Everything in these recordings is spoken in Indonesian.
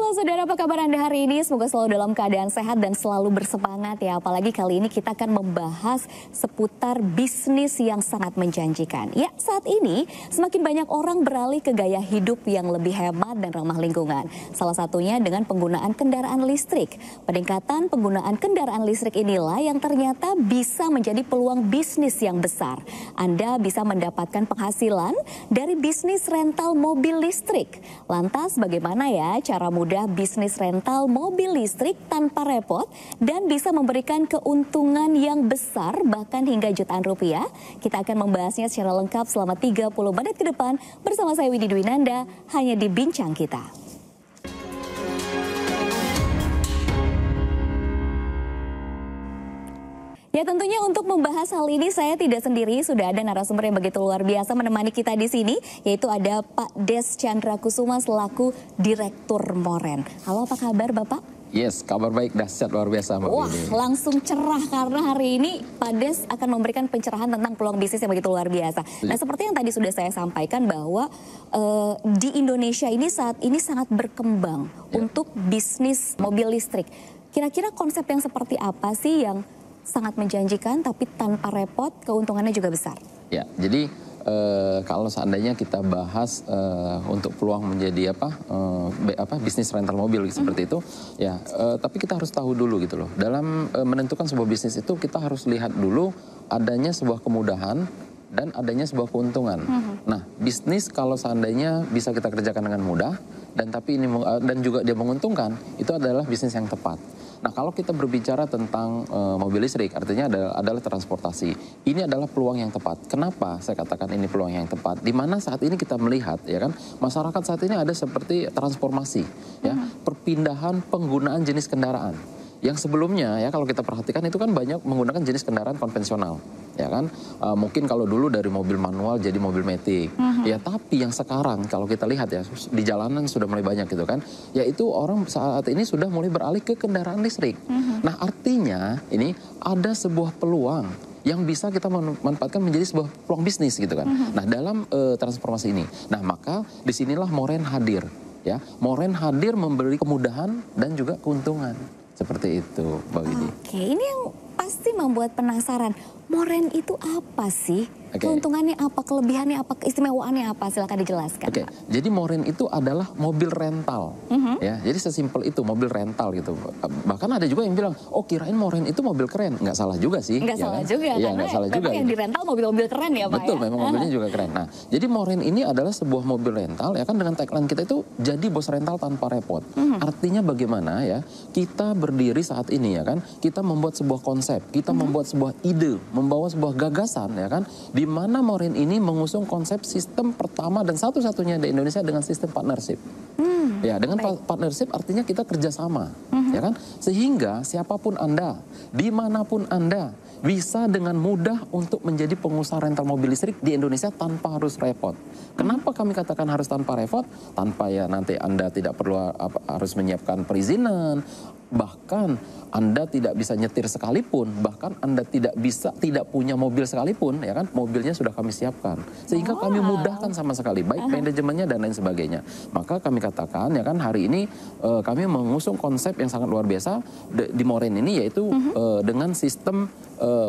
Halo saudara, apa kabar Anda hari ini? Semoga selalu dalam keadaan sehat dan selalu bersemangat ya. Apalagi kali ini kita akan membahas seputar bisnis yang sangat menjanjikan. Ya, saat ini semakin banyak orang beralih ke gaya hidup yang lebih hemat dan ramah lingkungan. Salah satunya dengan penggunaan kendaraan listrik. Peningkatan penggunaan kendaraan listrik inilah yang ternyata bisa menjadi peluang bisnis yang besar. Anda bisa mendapatkan penghasilan dari bisnis rental mobil listrik. Lantas bagaimana ya cara mudah bisnis rental mobil listrik tanpa repot dan bisa memberikan keuntungan yang besar bahkan hingga jutaan rupiah? Kita akan membahasnya secara lengkap selama 30 menit ke depan bersama saya Widi Dwinanda hanya di Bincang Kita. Ya tentunya untuk membahas hal ini saya tidak sendiri, sudah ada narasumber yang begitu luar biasa menemani kita di sini, yaitu ada Pak Des Chandra Kusuma selaku Direktur Moren. Halo, apa kabar Bapak? Yes, kabar baik, dahsyat luar biasa Mbak Wah, Widi. langsung cerah karena hari ini Pak Des akan memberikan pencerahan tentang peluang bisnis yang begitu luar biasa. Nah, seperti yang tadi sudah saya sampaikan bahwa di Indonesia ini saat ini sangat berkembang untuk bisnis mobil listrik. Kira-kira konsep yang seperti apa sih yang sangat menjanjikan tapi tanpa repot, keuntungannya juga besar? Ya, jadi kalau seandainya kita bahas untuk peluang menjadi bisnis rental mobil seperti itu, ya tapi kita harus tahu dulu gitu loh. Dalam menentukan sebuah bisnis itu kita harus lihat dulu adanya sebuah kemudahan dan adanya sebuah keuntungan. Nah, bisnis kalau seandainya bisa kita kerjakan dengan mudah dan juga dia menguntungkan, itu adalah bisnis yang tepat. Nah, kalau kita berbicara tentang mobil listrik, artinya adalah transportasi. Ini adalah peluang yang tepat. Kenapa saya katakan ini peluang yang tepat? Di mana saat ini kita melihat, ya kan, masyarakat saat ini ada seperti transformasi, ya, perpindahan penggunaan jenis kendaraan. Yang sebelumnya ya kalau kita perhatikan itu kan banyak menggunakan jenis kendaraan konvensional, ya kan, mungkin kalau dulu dari mobil manual jadi mobil matic, ya tapi yang sekarang kalau kita lihat ya di jalanan sudah mulai banyak gitu kan, yaitu orang saat ini sudah mulai beralih ke kendaraan listrik. Nah artinya ini ada sebuah peluang yang bisa kita manfaatkan menjadi sebuah peluang bisnis gitu kan. Nah dalam transformasi ini, nah maka disinilah Moren hadir, ya, Moren hadir memberi kemudahan dan juga keuntungan. Seperti itu, Mbak Widi. Oke, ini yang pasti membuat penasaran. Moren itu apa sih? Keuntungannya apa, kelebihannya apa, keistimewaannya apa? Silakan dijelaskan. Oke, jadi Moren itu adalah mobil rental. Ya, jadi sesimpel itu mobil rental gitu. Bahkan ada juga yang bilang, oh kirain Moren itu mobil keren. Nggak salah juga sih. Nggak salah juga, ya, nggak salah juga. Yang di rental mobil-mobil keren ya Pak. Betul, memang mobilnya juga keren. Nah, jadi Moren ini adalah sebuah mobil rental, ya kan, dengan tagline kita itu jadi bos rental tanpa repot. Artinya bagaimana ya? Kita berdiri saat ini ya kan, kita membuat sebuah konsep, kita membuat sebuah ide, membawa sebuah gagasan ya kan, di mana Moren ini mengusung konsep sistem pertama dan satu-satunya di Indonesia dengan sistem partnership. Ya, dengan partnership artinya kita kerjasama, ya kan, sehingga siapapun Anda, dimanapun Anda bisa dengan mudah untuk menjadi pengusaha rental mobil listrik di Indonesia tanpa harus repot. Kenapa kami katakan harus tanpa repot? Tanpa ya nanti Anda tidak perlu harus menyiapkan perizinan, bahkan Anda tidak bisa nyetir sekalipun, bahkan Anda tidak punya mobil sekalipun, ya kan, mobilnya sudah kami siapkan, sehingga kami mudahkan sama sekali, baik manajemennya dan lain sebagainya. Maka kami katakan ya kan, hari ini kami mengusung konsep yang sangat luar biasa di Moren ini, yaitu dengan sistem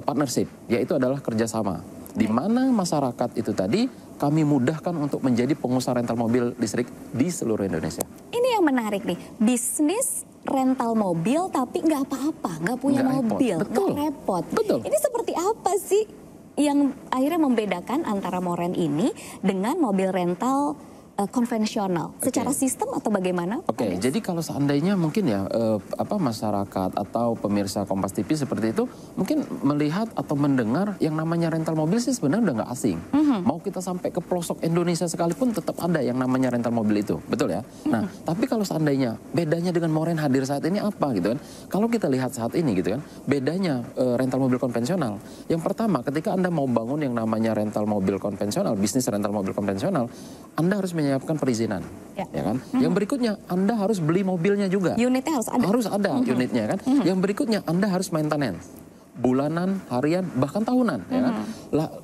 partnership, yaitu adalah kerjasama, di mana masyarakat itu tadi kami mudahkan untuk menjadi pengusaha rental mobil listrik di seluruh Indonesia. Ini yang menarik nih, bisnis rental mobil tapi nggak apa-apa, nggak punya mobil, nggak repot. Betul. Ini seperti apa sih yang akhirnya membedakan antara Moren ini dengan mobil rental konvensional, secara sistem atau bagaimana? Oke, jadi kalau seandainya mungkin ya masyarakat atau pemirsa Kompas TV seperti itu mungkin melihat atau mendengar yang namanya rental mobil sih sebenarnya udah nggak asing. Mau kita sampai ke pelosok Indonesia sekalipun tetap ada yang namanya rental mobil itu, betul ya? Nah, tapi kalau seandainya bedanya dengan Moren hadir saat ini apa gitu kan? Kalau kita lihat saat ini gitu kan, bedanya rental mobil konvensional. Yang pertama, ketika Anda mau bangun yang namanya rental mobil konvensional, bisnis rental mobil konvensional, Anda harus menyiapkan perizinan, ya kan? Yang berikutnya, Anda harus beli mobilnya juga. Unitnya harus ada. Harus ada unitnya kan. Yang berikutnya, Anda harus maintenance. bulanan, harian, bahkan tahunan. Ya kan?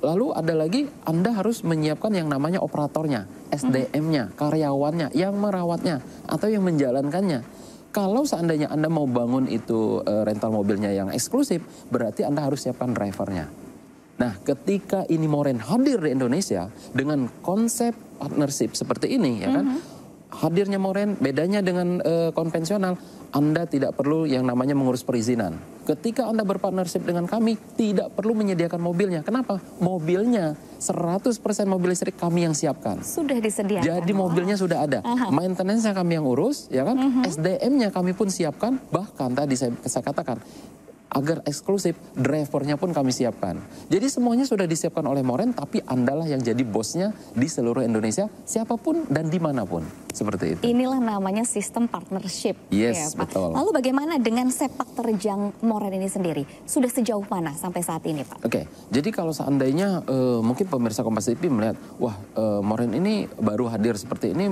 Lalu ada lagi Anda harus menyiapkan yang namanya operatornya, SDM-nya, karyawannya, yang merawatnya, atau yang menjalankannya. Kalau seandainya Anda mau bangun itu rental mobilnya yang eksklusif, berarti Anda harus siapkan drivernya. Nah, ketika ini Moren hadir di Indonesia dengan konsep partnership seperti ini, ya kan? Hadirnya Moren bedanya dengan konvensional, Anda tidak perlu yang namanya mengurus perizinan. Ketika Anda berpartnership dengan kami, tidak perlu menyediakan mobilnya. Kenapa? Mobilnya 100% mobil listrik kami yang siapkan. Sudah disediakan. Jadi mobilnya sudah ada. Maintenance-nya kami yang urus, ya kan? SDM-nya kami pun siapkan. Bahkan tadi saya katakan, agar eksklusif, drivernya pun kami siapkan. Jadi semuanya sudah disiapkan oleh Moren, tapi Andalah yang jadi bosnya di seluruh Indonesia, siapapun dan dimanapun. Seperti itu. Inilah namanya sistem partnership. Yes, ya, Pak. betul. Lalu bagaimana dengan sepak terjang Moren ini sendiri? Sudah sejauh mana sampai saat ini, Pak? Oke, jadi kalau seandainya mungkin pemirsa Kompas TV melihat, wah Moren ini baru hadir seperti ini,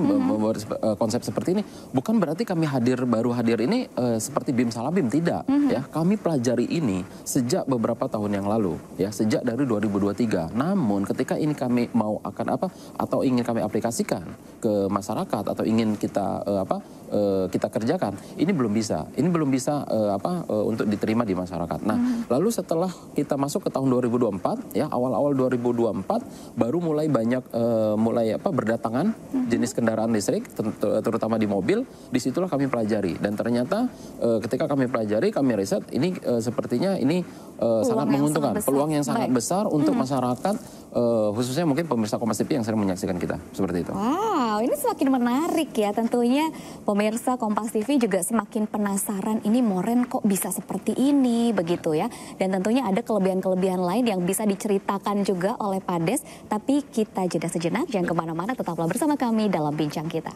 konsep seperti ini, bukan berarti kami baru hadir ini seperti Bim Salabim, tidak. Ya, kami pelajari ini sejak beberapa tahun yang lalu, ya sejak dari 2023. Namun ketika ini kami mau akan apa atau ingin kami aplikasikan ke masyarakat atau ingin kita kita kerjakan, ini belum bisa. Ini belum bisa untuk diterima di masyarakat. Nah, lalu setelah kita masuk ke tahun 2024, ya awal-awal 2024 baru mulai banyak berdatangan jenis kendaraan listrik, terutama di mobil. Disitulah kami pelajari dan ternyata ketika kami pelajari, kami riset, ini sepertinya ini sangat menguntungkan, peluang yang sangat besar untuk masyarakat, khususnya mungkin pemirsa Kompas TV yang sering menyaksikan kita seperti itu. Wow, ini semakin menarik ya. Tentunya pemirsa Kompas TV juga semakin penasaran, ini Moren kok bisa seperti ini begitu ya. Dan tentunya ada kelebihan-kelebihan lain yang bisa diceritakan juga oleh Pak Des. Tapi kita jeda sejenak, jangan kemana-mana, tetaplah bersama kami dalam Bincang Kita.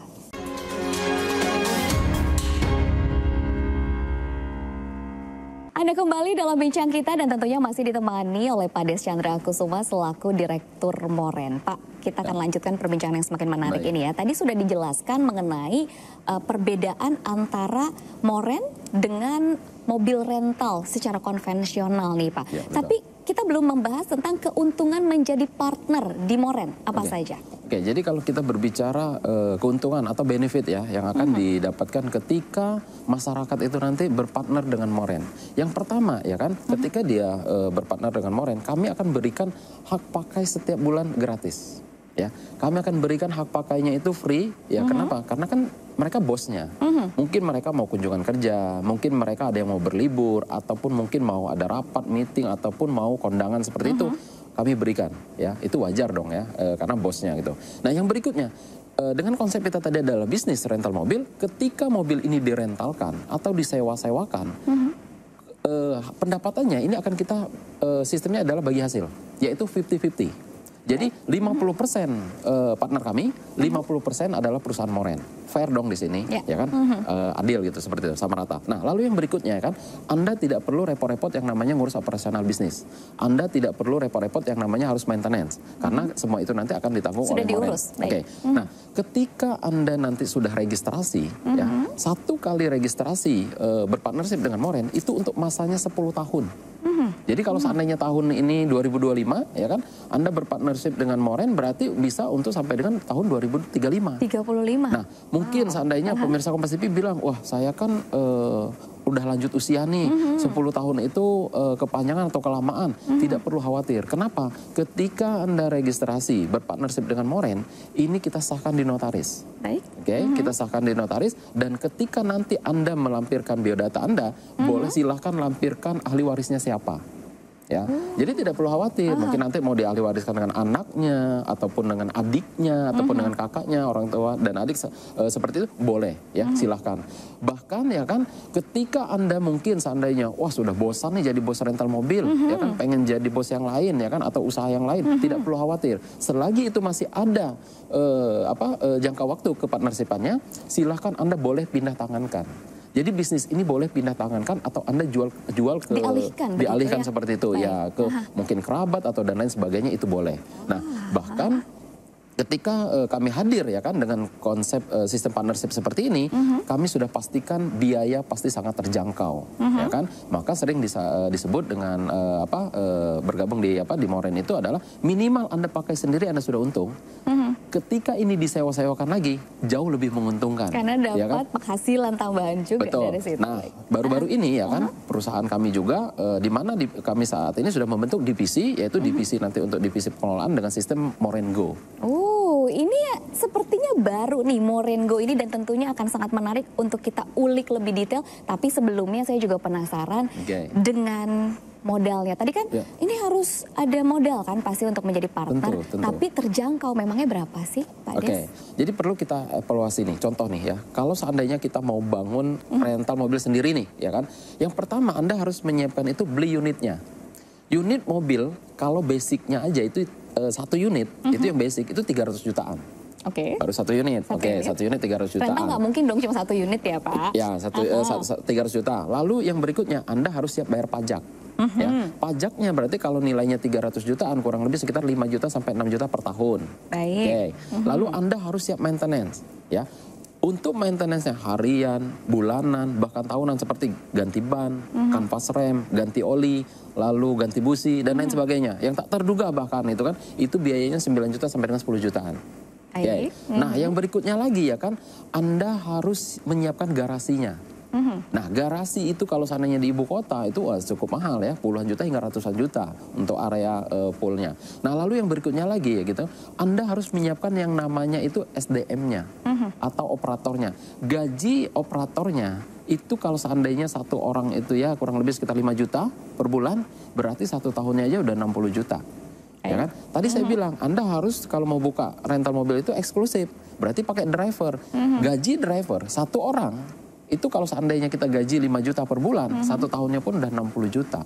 Anda kembali dalam Bincang Kita dan tentunya masih ditemani oleh Pak Des Chandra Kusuma selaku Direktur Moren. Pak, kita akan lanjutkan perbincangan yang semakin menarik ini ya. Tadi sudah dijelaskan mengenai perbedaan antara Moren dengan mobil rental secara konvensional nih Pak. Ya, tapi kita belum membahas tentang keuntungan menjadi partner di Moren. Apa saja? Oke, jadi kalau kita berbicara keuntungan atau benefit ya yang akan didapatkan ketika masyarakat itu nanti berpartner dengan Moren. Yang pertama ya kan, ketika dia berpartner dengan Moren, kami akan berikan hak pakai setiap bulan gratis. Ya, kami akan berikan hak pakainya itu free. Ya, kenapa? Karena kan mereka bosnya. Mungkin mereka mau kunjungan kerja, mungkin mereka ada yang mau berlibur, ataupun mungkin mau ada rapat, meeting, ataupun mau kondangan seperti itu. Kami berikan, ya itu wajar dong ya, karena bosnya gitu. Nah yang berikutnya, dengan konsep kita tadi adalah bisnis rental mobil, ketika mobil ini direntalkan atau disewa-sewakan, pendapatannya ini akan kita, sistemnya adalah bagi hasil, yaitu 50-50. Jadi 50% partner kami, 50% adalah perusahaan Moren. Fair dong di sini, ya kan? Adil gitu seperti itu, sama rata. Nah, lalu yang berikutnya kan, Anda tidak perlu repot-repot yang namanya ngurus operasional bisnis. Anda tidak perlu repot-repot yang namanya harus maintenance, karena semua itu nanti akan ditanggung oleh Moren. Oke. Nah, ketika Anda nanti sudah registrasi, ya, satu kali registrasi berpartnership dengan Moren itu untuk masanya 10 tahun. Jadi kalau seandainya tahun ini 2025, ya kan, Anda berpartnership dengan Moren berarti bisa untuk sampai dengan tahun 2035. 35. Nah, mungkin seandainya pemirsa Kompas TV bilang, wah saya kan udah lanjut usia nih, 10 tahun itu kepanjangan atau kelamaan, tidak perlu khawatir. Kenapa? Ketika Anda registrasi berpartnership dengan Moren, ini kita sahkan di notaris. Baik. Oke, kita sahkan di notaris, dan ketika nanti Anda melampirkan biodata Anda, boleh silahkan lampirkan ahli warisnya siapa. Ya, jadi tidak perlu khawatir. Mungkin nanti mau diahli wariskan dengan anaknya, ataupun dengan adiknya, ataupun dengan kakaknya, orang tua dan adik seperti itu boleh, ya silahkan. Bahkan ya kan, ketika Anda mungkin seandainya, wah sudah bosan nih jadi bos rental mobil, ya kan, pengen jadi bos yang lain, ya kan, atau usaha yang lain, tidak perlu khawatir. Selagi itu masih ada jangka waktu ke partnership-nya, silahkan Anda boleh pindah tangankan. Jadi bisnis ini boleh pindah tangankan atau Anda jual ke dialihkan seperti itu ya ke mungkin kerabat atau dan lain sebagainya, itu boleh. Nah, bahkan ketika kami hadir ya kan dengan konsep sistem partnership seperti ini, kami sudah pastikan biaya pasti sangat terjangkau, ya kan. Maka sering disebut dengan bergabung di Moren itu adalah minimal Anda pakai sendiri Anda sudah untung. Ketika ini disewa-sewakan lagi jauh lebih menguntungkan. Karena dapat ya kan? penghasilan tambahan juga. Betul. Dari situ. Nah, baru-baru ini ya kan perusahaan kami juga di mana kami saat ini sudah membentuk divisi, yaitu divisi nanti untuk divisi pengelolaan dengan sistem Moren Go. Ini ya sepertinya baru nih Moren Go ini, dan tentunya akan sangat menarik untuk kita ulik lebih detail. Tapi sebelumnya saya juga penasaran dengan modalnya. Tadi kan ini harus ada modal kan pasti untuk menjadi partner. Tentu. Tapi terjangkau memangnya berapa sih Pak Des? Jadi perlu kita evaluasi nih. Contoh nih ya, kalau seandainya kita mau bangun rental mobil sendiri nih, ya kan. Yang pertama Anda harus menyiapkan itu beli unitnya. Unit mobil kalau basicnya aja itu satu unit, itu yang basic itu 300 jutaan. Baru satu unit. Satu unit 300 jutaan. Rental nggak mungkin dong cuma satu unit ya Pak? Ya, 300 juta. Lalu yang berikutnya Anda harus siap bayar pajak. Ya, pajaknya berarti kalau nilainya 300 jutaan kurang lebih sekitar 5 juta sampai 6 juta per tahun. Lalu Anda harus siap maintenance, ya. Untuk maintenance-nya harian, bulanan, bahkan tahunan seperti ganti ban, kanvas rem, ganti oli, lalu ganti busi dan lain sebagainya. Yang tak terduga bahkan itu kan, itu biayanya 9 juta sampai dengan 10 jutaan. Nah, yang berikutnya lagi ya kan, Anda harus menyiapkan garasinya. Nah, garasi itu kalau seandainya di ibu kota itu cukup mahal ya, puluhan juta hingga ratusan juta untuk area poolnya. Nah, lalu yang berikutnya lagi ya gitu, Anda harus menyiapkan yang namanya itu SDM-nya atau operatornya. Gaji operatornya itu kalau seandainya satu orang itu ya kurang lebih sekitar 5 juta per bulan, berarti satu tahunnya aja udah 60 juta. Ya kan? Tadi saya bilang, Anda harus kalau mau buka rental mobil itu eksklusif, berarti pakai driver. Gaji driver satu orang itu kalau seandainya kita gaji 5 juta per bulan, satu tahunnya pun udah 60 juta.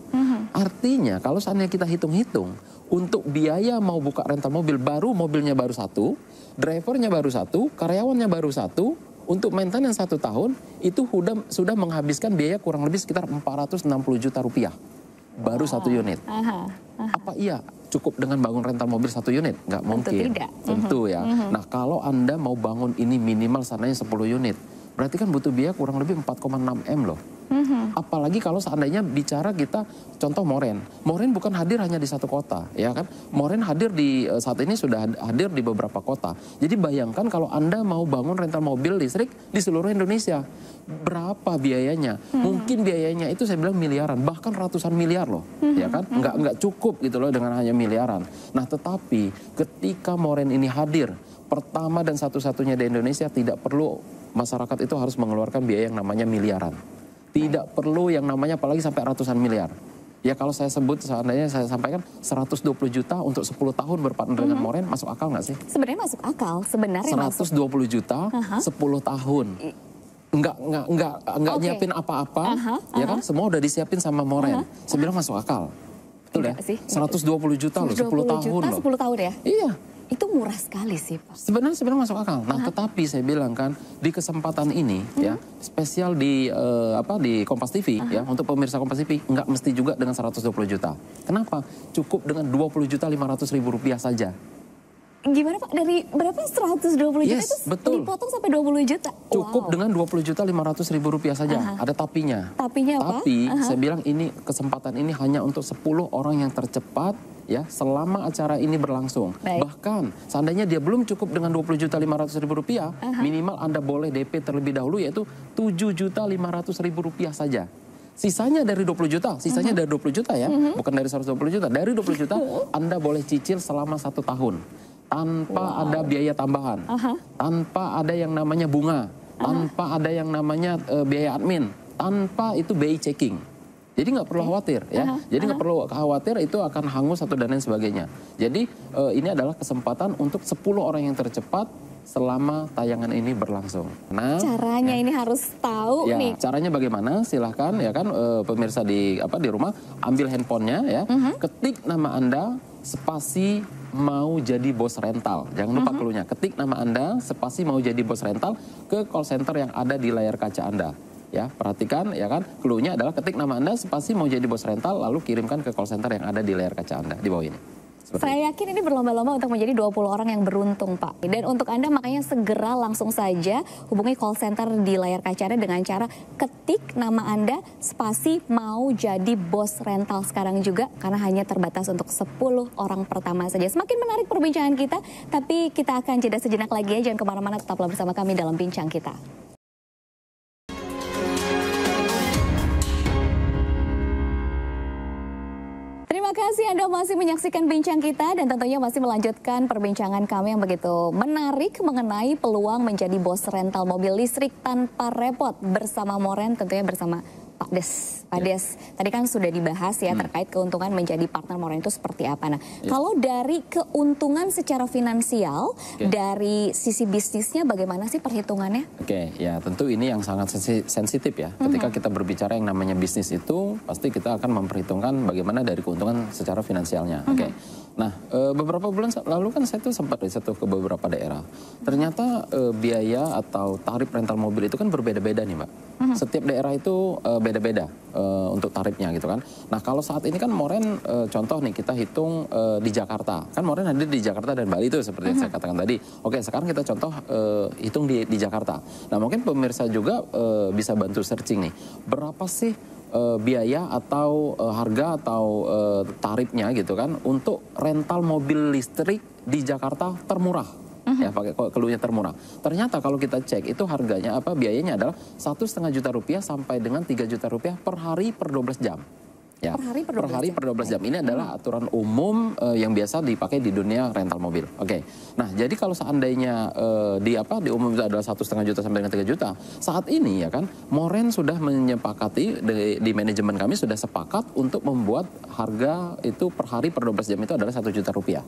Artinya kalau seandainya kita hitung-hitung, untuk biaya mau buka rental mobil, baru mobilnya baru satu, drivernya baru satu, karyawannya baru satu, untuk maintenance 1 tahun, itu sudah menghabiskan biaya kurang lebih sekitar 460 juta rupiah. Baru satu unit. Apa iya cukup dengan bangun rental mobil satu unit? Nggak mungkin. Tentu ya. Nah, kalau Anda mau bangun ini minimal seandainya 10 unit, berarti kan butuh biaya kurang lebih 4,6 M loh. Apalagi kalau seandainya bicara kita contoh Moren. Moren bukan hadir hanya di satu kota, ya kan? Moren hadir saat ini sudah hadir di beberapa kota. Jadi bayangkan kalau Anda mau bangun rental mobil listrik di seluruh Indonesia, berapa biayanya? Mungkin biayanya itu saya bilang miliaran, bahkan ratusan miliar loh, ya kan? Nggak cukup gitu loh dengan hanya miliaran. Nah, tetapi ketika Moren ini hadir, pertama dan satu-satunya di Indonesia, tidak perlu masyarakat itu harus mengeluarkan biaya yang namanya miliaran. Tidak perlu yang namanya apalagi sampai ratusan miliar. Ya kalau saya sebut, seandainya saya sampaikan 120 juta untuk 10 tahun berpartner dengan Moren, masuk akal nggak sih? Sebenarnya masuk akal, sebenarnya 120 juta 10 tahun. Enggak nyiapin apa-apa, ya kan? Semua udah disiapin sama Moren. Saya bilang masuk akal. Betul ya? 120 juta loh, 10 tahun loh. 10 tahun ya? Iya. Itu murah sekali sih Pak. Sebenarnya masuk akal. Nah, tetapi saya bilang kan di kesempatan ini ya spesial di Kompas TV ya, untuk pemirsa Kompas TV nggak mesti juga dengan 120 juta. Kenapa? Cukup dengan 20 juta 500 ribu rupiah saja. Gimana Pak? Dari berapa 120 juta itu dipotong sampai 20 juta? Cukup dengan 20 juta 500 ribu rupiah saja. Ada tapinya. Tapinya apa? Tapi saya bilang ini kesempatan ini hanya untuk 10 orang yang tercepat ya selama acara ini berlangsung. Bahkan seandainya dia belum cukup dengan 20 juta 500 ribu rupiah, minimal Anda boleh DP terlebih dahulu yaitu 7 juta 500 ribu rupiah saja. Sisanya dari 20 juta, dari 20 juta ya, bukan dari 120 juta. Dari 20 juta Anda boleh cicil selama 1 tahun. Tanpa ada biaya tambahan, tanpa ada yang namanya bunga, tanpa ada yang namanya biaya admin, tanpa itu BI checking. Jadi nggak perlu khawatir ya. Jadi nggak perlu khawatir itu akan hangus atau dan lain sebagainya. Jadi ini adalah kesempatan untuk 10 orang yang tercepat selama tayangan ini berlangsung. Nah, caranya ini harus tahu nih. Caranya bagaimana? Silahkan ya kan pemirsa di rumah ambil handphonenya ya, ketik nama Anda spasi mau jadi bos rental. Jangan lupa cluenya. Ketik nama Anda spasi mau jadi bos rental ke call center yang ada di layar kaca Anda. Ya, perhatikan ya kan, cluenya adalah ketik nama Anda spasi mau jadi bos rental lalu kirimkan ke call center yang ada di layar kaca Anda di bawah ini. Saya yakin ini berlomba-lomba untuk menjadi 20 orang yang beruntung, Pak. Dan untuk Anda makanya segera langsung saja hubungi call center di layar kaca dengan cara ketik nama Anda, spasi mau jadi bos rental sekarang juga, karena hanya terbatas untuk 10 orang pertama saja. Semakin menarik perbincangan kita, tapi kita akan jeda sejenak lagi ya. Jangan kemana-mana, tetaplah bersama kami dalam Bincang Kita. Terima kasih Anda masih menyaksikan Bincang Kita dan tentunya masih melanjutkan perbincangan kami yang begitu menarik mengenai peluang menjadi bos rental mobil listrik tanpa repot bersama Moren, tentunya bersama Pak Des. Pak Des, tadi kan sudah dibahas ya terkait keuntungan menjadi partner Moren itu seperti apa. Nah, kalau dari keuntungan secara finansial, dari sisi bisnisnya bagaimana sih perhitungannya? Ya tentu ini yang sangat sensitif ya. Ketika kita berbicara yang namanya bisnis itu, pasti kita akan memperhitungkan bagaimana dari keuntungan secara finansialnya. Nah, beberapa bulan lalu kan saya tuh sempat riset ke beberapa daerah. Ternyata biaya atau tarif rental mobil itu kan berbeda-beda nih, Mbak. Setiap daerah itu beda-beda untuk tarifnya gitu kan. Nah, kalau saat ini kan Moren contoh nih kita hitung di Jakarta. Kan Moren hadir di Jakarta dan Bali itu seperti yang saya katakan tadi. Oke, sekarang kita contoh hitung di Jakarta. Nah, mungkin pemirsa juga bisa bantu searching nih. Berapa sih biaya atau harga atau tarifnya gitu kan untuk rental mobil listrik di Jakarta termurah. Ya, pakai keluarnya termurah. Ternyata kalau kita cek itu harganya biayanya adalah 1,5 juta rupiah sampai dengan 3 juta rupiah per hari per 12 jam. Ya, per hari per 12 jam. Ini adalah aturan umum yang biasa dipakai di dunia rental mobil. Nah, jadi kalau seandainya di umum itu adalah 1,5 juta sampai dengan 3 juta. Saat ini ya kan, Moren sudah menyepakati di manajemen kami sudah sepakat untuk membuat harga itu per hari per 12 jam itu adalah 1 juta rupiah.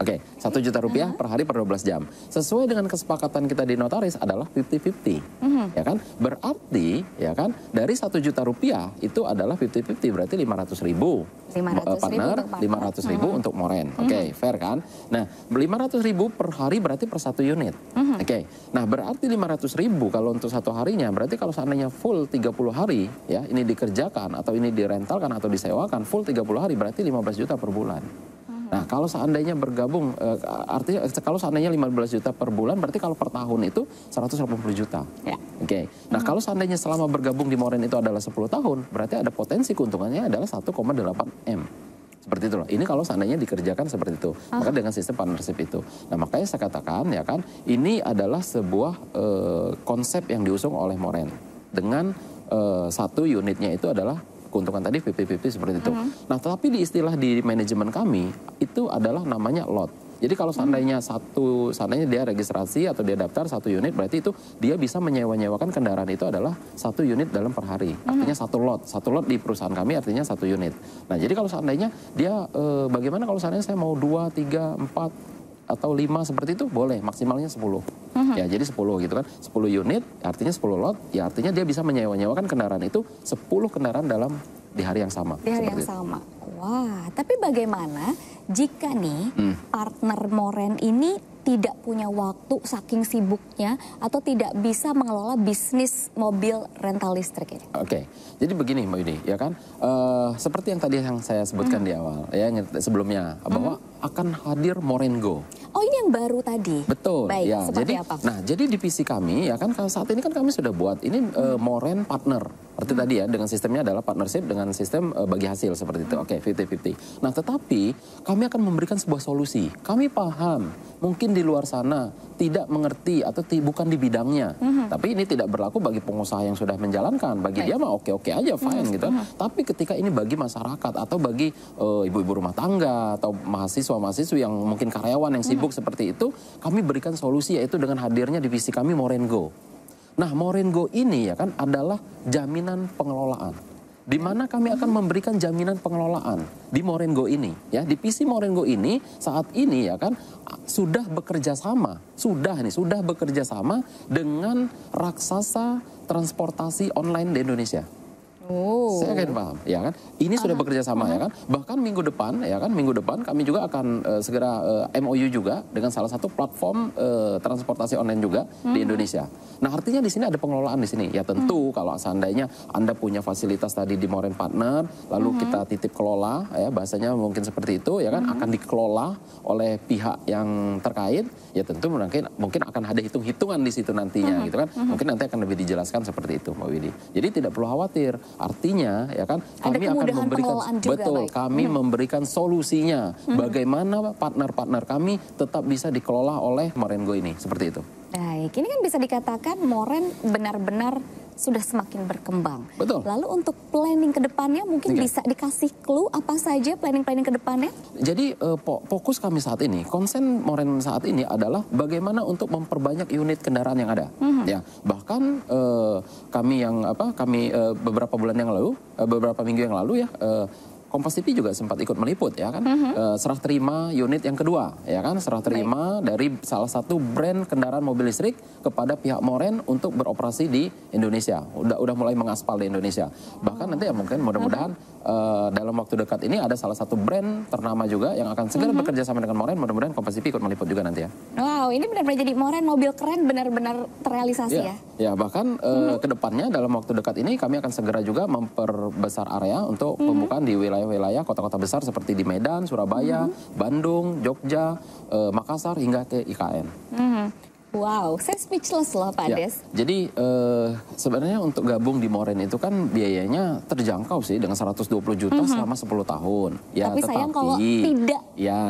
1 juta rupiah per hari per 12 jam. Sesuai dengan kesepakatan kita di notaris adalah 50-50. Ya kan? Berarti ya kan dari 1 juta rupiah itu adalah 50-50, berarti 500.000. Partner, 500.000 untuk Moren. Fair kan? Nah, 500.000 per hari berarti per satu unit. Nah, berarti 500.000 kalau untuk satu harinya, berarti kalau seandainya full 30 hari ya, ini dikerjakan atau ini direntalkan atau disewakan full 30 hari berarti 15 juta per bulan. Nah, kalau seandainya bergabung, artinya kalau seandainya 15 juta per bulan, berarti kalau per tahun itu 180 juta. Nah, kalau seandainya selama bergabung di Moren itu adalah 10 tahun, berarti ada potensi keuntungannya adalah 1,8 M. Seperti itu loh. Ini kalau seandainya dikerjakan seperti itu. Maka dengan sistem partnership itu. Nah, makanya saya katakan ya kan, ini adalah sebuah konsep yang diusung oleh Moren. Dengan satu unitnya itu adalah keuntungan tadi 50-50 seperti itu. Nah, tetapi di istilah di manajemen kami itu adalah namanya lot. Jadi kalau seandainya seandainya dia registrasi atau dia daftar satu unit, berarti itu dia bisa menyewakan kendaraan itu adalah satu unit dalam per hari. Artinya satu lot di perusahaan kami artinya satu unit. Nah, jadi kalau seandainya dia bagaimana kalau seandainya saya mau 2, 3, 4 atau 5 seperti itu boleh, maksimalnya 10. Ya, jadi 10 gitu kan. 10 unit artinya 10 lot, ya artinya dia bisa menyewakan kendaraan itu 10 kendaraan di hari yang sama. Di hari yang sama. Wah, tapi bagaimana jika nih partner Moren ini tidak punya waktu saking sibuknya atau tidak bisa mengelola bisnis mobil rental listrik ini? Jadi begini Mbak Yudi, ya kan, seperti yang tadi yang saya sebutkan di awal, ya sebelumnya, bahwa akan hadir Moren Go. Oh, ini yang baru tadi? Betul. Baik, ya, seperti apa? Nah, jadi di visi kami, ya kan, saat ini kan kami sudah buat, ini Moren Partner. Arti tadi ya, dengan sistemnya adalah partnership dengan sistem bagi hasil seperti itu. 50-50. Nah, tetapi kami akan memberikan sebuah solusi. Kami paham, mungkin di luar sana tidak mengerti atau bukan di bidangnya. Tapi ini tidak berlaku bagi pengusaha yang sudah menjalankan. Bagi dia mah oke-oke aja, fine gitu. Tapi ketika ini bagi masyarakat atau bagi ibu-ibu rumah tangga atau mahasiswa-mahasiswa yang mungkin karyawan yang sibuk seperti itu, kami berikan solusi yaitu dengan hadirnya divisi kami Moren Go. Nah, Moren Go ini ya kan adalah jaminan pengelolaan. Di mana kami akan memberikan jaminan pengelolaan di Moren Go ini, ya di PC Moren Go ini saat ini ya kan sudah bekerja sama dengan raksasa transportasi online di Indonesia. Oh. Saya akan paham, ya kan? Ini sudah bekerja sama, ya kan? Bahkan minggu depan, ya kan? Minggu depan kami juga akan segera MOU juga dengan salah satu platform transportasi online juga di Indonesia. Nah, artinya di sini ada pengelolaan di sini. Ya tentu kalau seandainya Anda punya fasilitas tadi di Moren Partner, lalu kita titip kelola, ya bahasanya mungkin seperti itu, ya kan? Akan dikelola oleh pihak yang terkait, ya tentu mungkin akan ada hitung-hitungan di situ nantinya, gitu kan? Mungkin nanti akan lebih dijelaskan seperti itu, Mbak Widi. Jadi tidak perlu khawatir. Artinya, ya kan, kami akan memberikan kami memberikan solusinya bagaimana partner-partner kami tetap bisa dikelola oleh Morengo ini, seperti itu. Baik, ini kan bisa dikatakan Moren benar-benar sudah semakin berkembang. Betul. Lalu untuk planning ke depannya mungkin bisa dikasih clue apa saja planning-planning ke depannya? Jadi fokus kami saat ini, konsen Moren saat ini adalah bagaimana untuk memperbanyak unit kendaraan yang ada. Ya, bahkan kami beberapa bulan yang lalu, beberapa minggu yang lalu ya, Kompas TV juga sempat ikut meliput, ya kan, serah terima unit yang kedua, ya kan, serah terima dari salah satu brand kendaraan mobil listrik kepada pihak Moren untuk beroperasi di Indonesia. Udah mulai mengaspal di Indonesia. Bahkan nanti ya mungkin mudah-mudahan dalam waktu dekat ini ada salah satu brand ternama juga yang akan segera bekerja sama dengan Moren. Mudah-mudahan Kompas TV ikut meliput juga nanti ya. Wow, ini benar-benar jadi Moren mobil keren benar-benar terrealisasi ya. Ya, bahkan kedepannya dalam waktu dekat ini kami akan segera juga memperbesar area untuk pembukaan di wilayah kota-kota besar seperti di Medan, Surabaya, Bandung, Jogja, Makassar hingga ke IKN. Wow, saya speechless loh Pak Des. Jadi sebenarnya untuk gabung di Moren itu kan biayanya terjangkau sih dengan 120 juta selama 10 tahun. Ya, tapi sayang kalau tidak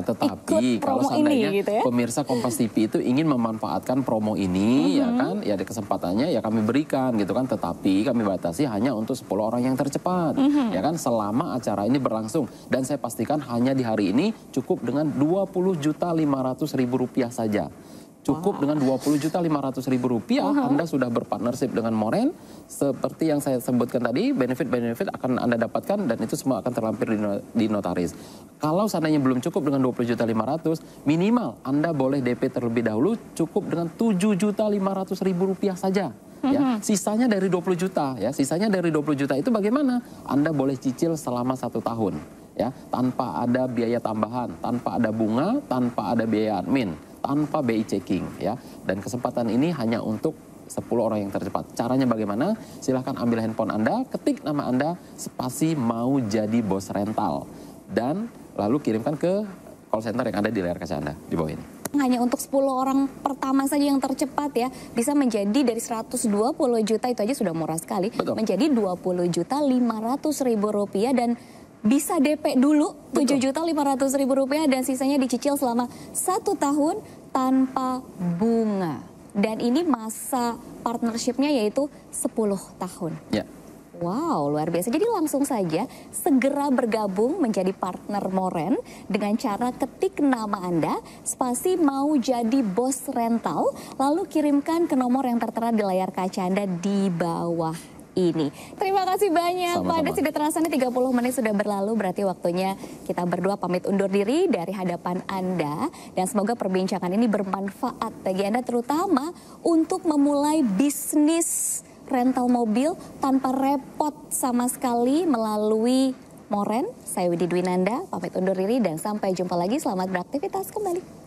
tetapi kalau seandainya gitu ya? Pemirsa Kompas TV itu ingin memanfaatkan promo ini, ya kan, ya ada kesempatannya ya kami berikan gitu kan. Tetapi kami batasi hanya untuk 10 orang yang tercepat, ya kan, selama acara ini berlangsung. Dan saya pastikan hanya di hari ini cukup dengan 20.500.000 rupiah saja. Cukup dengan 20.500.000 rupiah Anda sudah berpartnership dengan Moren. Seperti yang saya sebutkan tadi, benefit-benefit akan Anda dapatkan dan itu semua akan terlampir di notaris. Kalau seandainya belum cukup dengan 20.500.000, minimal Anda boleh DP terlebih dahulu cukup dengan 7.500.000 rupiah saja. Ya, sisanya dari 20 juta, ya, sisanya dari 20 juta itu bagaimana? Anda boleh cicil selama 1 tahun, ya, tanpa ada biaya tambahan, tanpa ada bunga, tanpa ada biaya admin, tanpa BI checking, ya. Dan kesempatan ini hanya untuk 10 orang yang tercepat. Caranya bagaimana? Silahkan ambil handphone Anda, ketik nama Anda, spasi mau jadi bos rental, dan lalu kirimkan ke call center yang ada di layar kaca Anda di bawah ini. Hanya untuk 10 orang pertama saja yang tercepat ya, bisa menjadi dari 120 juta, itu aja sudah murah sekali. Betul. Menjadi 20.500.000 rupiah dan bisa DP dulu 7.500.000 rupiah dan sisanya dicicil selama 1 tahun tanpa bunga. Dan ini masa partnershipnya yaitu 10 tahun. Ya. Wow, luar biasa. Jadi langsung saja segera bergabung menjadi partner Moren dengan cara ketik nama Anda, spasi mau jadi bos rental, lalu kirimkan ke nomor yang tertera di layar kaca Anda di bawah ini. Terima kasih banyak Pak Des, sudah terasa nih 30 menit sudah berlalu, berarti waktunya kita berdua pamit undur diri dari hadapan Anda dan semoga perbincangan ini bermanfaat bagi Anda terutama untuk memulai bisnis rental mobil tanpa repot sama sekali melalui Moren. Saya Widi Dwinanda, pamit undur diri dan sampai jumpa lagi. Selamat beraktivitas kembali.